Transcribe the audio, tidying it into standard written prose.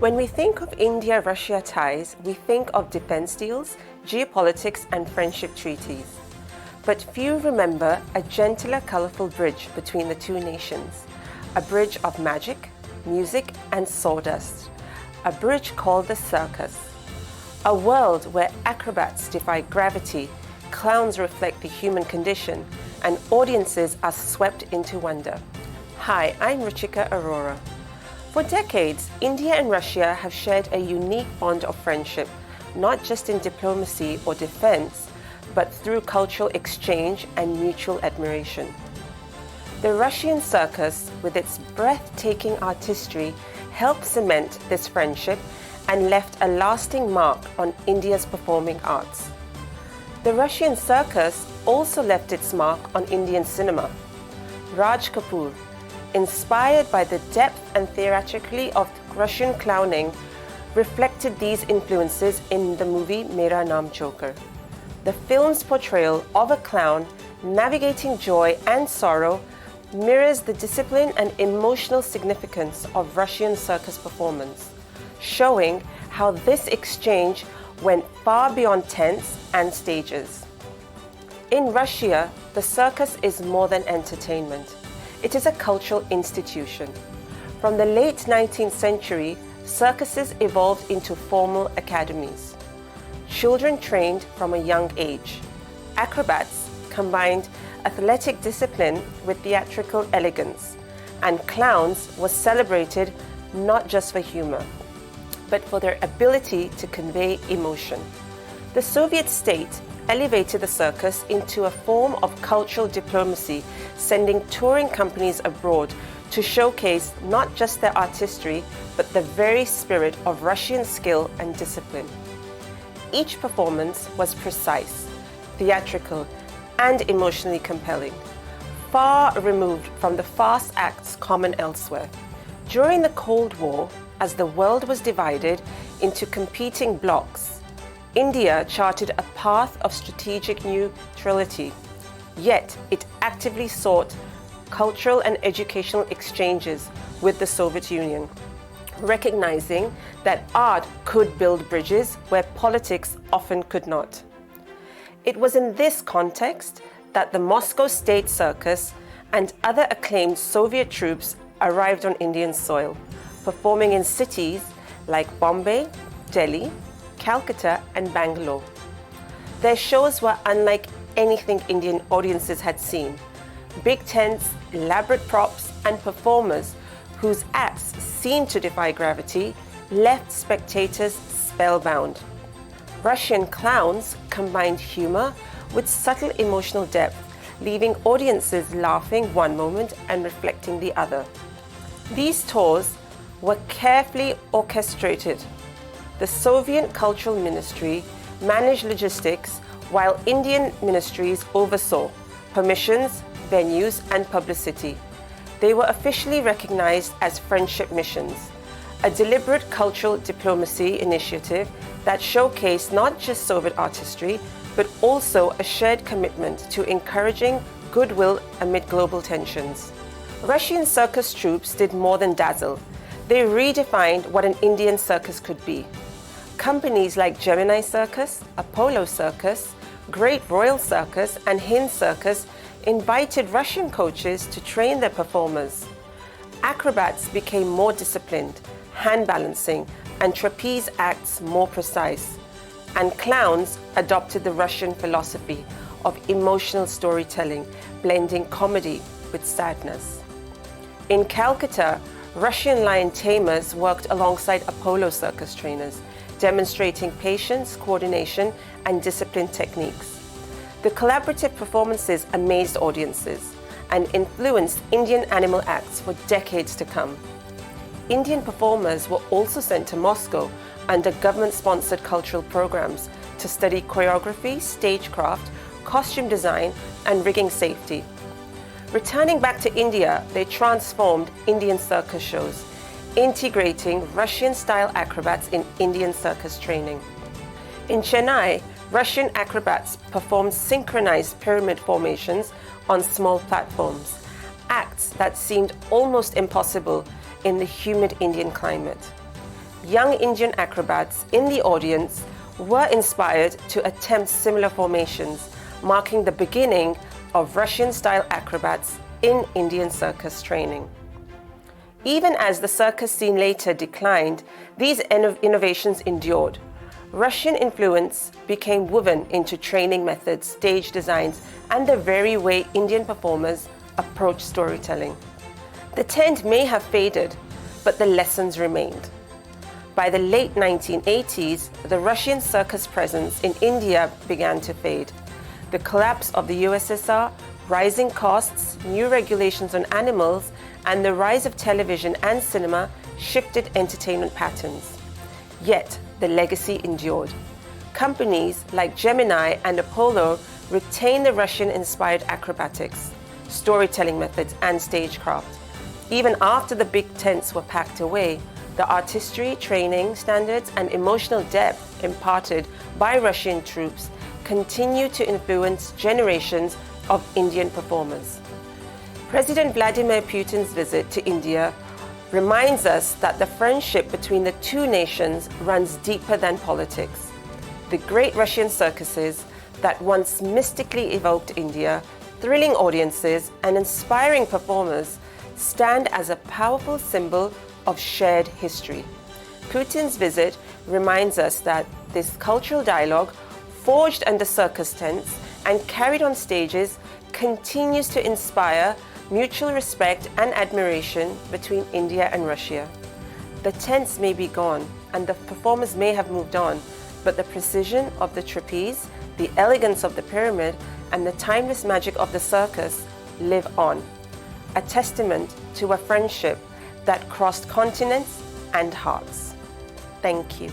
When we think of India-Russia ties, we think of defense deals, geopolitics, and friendship treaties. But few remember a gentler, colorful bridge between the two nations, a bridge of magic, music, and sawdust, a bridge called the Circus, a world where acrobats defy gravity, clowns reflect the human condition, and audiences are swept into wonder. Hi, I'm Ruchika Arora. For decades, India and Russia have shared a unique bond of friendship, not just in diplomacy or defense, but through cultural exchange and mutual admiration. The Russian circus, with its breathtaking artistry, helped cement this friendship and left a lasting mark on India's performing arts. The Russian circus also left its mark on Indian cinema. Raj Kapoor, inspired by the depth and theatricality of Russian clowning, reflected these influences in the movie Mera Naam Joker. The film's portrayal of a clown navigating joy and sorrow mirrors the discipline and emotional significance of Russian circus performance, showing how this exchange went far beyond tents and stages. In Russia, the circus is more than entertainment. It is a cultural institution. From the late 19th century, circuses evolved into formal academies. Children trained from a young age. Acrobats combined athletic discipline with theatrical elegance, and clowns were celebrated not just for humor, but for their ability to convey emotion. The Soviet state elevated the circus into a form of cultural diplomacy, sending touring companies abroad to showcase not just their artistry, but the very spirit of Russian skill and discipline. Each performance was precise, theatrical, and emotionally compelling, far removed from the fast acts common elsewhere. During the Cold War, as the world was divided into competing blocs, India charted a path of strategic neutrality, yet it actively sought cultural and educational exchanges with the Soviet Union, recognizing that art could build bridges where politics often could not. It was in this context that the Moscow State Circus and other acclaimed Soviet troupes arrived on Indian soil, performing in cities like Bombay, Delhi, Calcutta, and Bangalore. Their shows were unlike anything Indian audiences had seen. Big tents, elaborate props, and performers whose acts seemed to defy gravity left spectators spellbound. Russian clowns combined humor with subtle emotional depth, leaving audiences laughing one moment and reflecting the other. These tours were carefully orchestrated. The Soviet Cultural Ministry managed logistics, while Indian ministries oversaw permissions, venues, and publicity. They were officially recognized as friendship missions, a deliberate cultural diplomacy initiative that showcased not just Soviet artistry, but also a shared commitment to encouraging goodwill amid global tensions. Russian circus troupes did more than dazzle. They redefined what an Indian circus could be. Companies like Gemini Circus, Apollo Circus, Great Royal Circus, and Hind Circus invited Russian coaches to train their performers. Acrobats became more disciplined, hand balancing, and trapeze acts more precise. And clowns adopted the Russian philosophy of emotional storytelling, blending comedy with sadness. In Calcutta, Russian lion tamers worked alongside Apollo circus trainers, demonstrating patience, coordination, and discipline techniques. The collaborative performances amazed audiences and influenced Indian animal acts for decades to come. Indian performers were also sent to Moscow under government-sponsored cultural programs to study choreography, stagecraft, costume design, and rigging safety. Returning back to India, they transformed Indian circus shows, integrating Russian-style acrobats in Indian circus training. In Chennai, Russian acrobats performed synchronized pyramid formations on small platforms, acts that seemed almost impossible in the humid Indian climate. young Indian acrobats in the audience were inspired to attempt similar formations, marking the beginning of Russian-style acrobats in Indian circus training. Even as the circus scene later declined, these innovations endured. Russian influence became woven into training methods, stage designs, and the very way Indian performers approach storytelling. The tent may have faded, but the lessons remained. By the late 1980s, the Russian circus presence in India began to fade. The collapse of the USSR, rising costs, new regulations on animals, and the rise of television and cinema shifted entertainment patterns. Yet, the legacy endured. Companies like Gemini and Apollo retained the Russian-inspired acrobatics, storytelling methods, and stagecraft. Even after the big tents were packed away, the artistry, training standards, and emotional depth imparted by Russian troops continue to influence generations of Indian performers. President Vladimir Putin's visit to India reminds us that the friendship between the two nations runs deeper than politics. The great Russian circuses that once mystically evoked India, thrilling audiences, and inspiring performers stand as a powerful symbol of shared history. Putin's visit reminds us that this cultural dialogue, forged under circus tents and carried on stages, continues to inspire mutual respect and admiration between India and Russia. The tents may be gone and the performers may have moved on, but the precision of the trapeze, the elegance of the pyramid, and the timeless magic of the circus live on, a testament to a friendship that crossed continents and hearts. Thank you.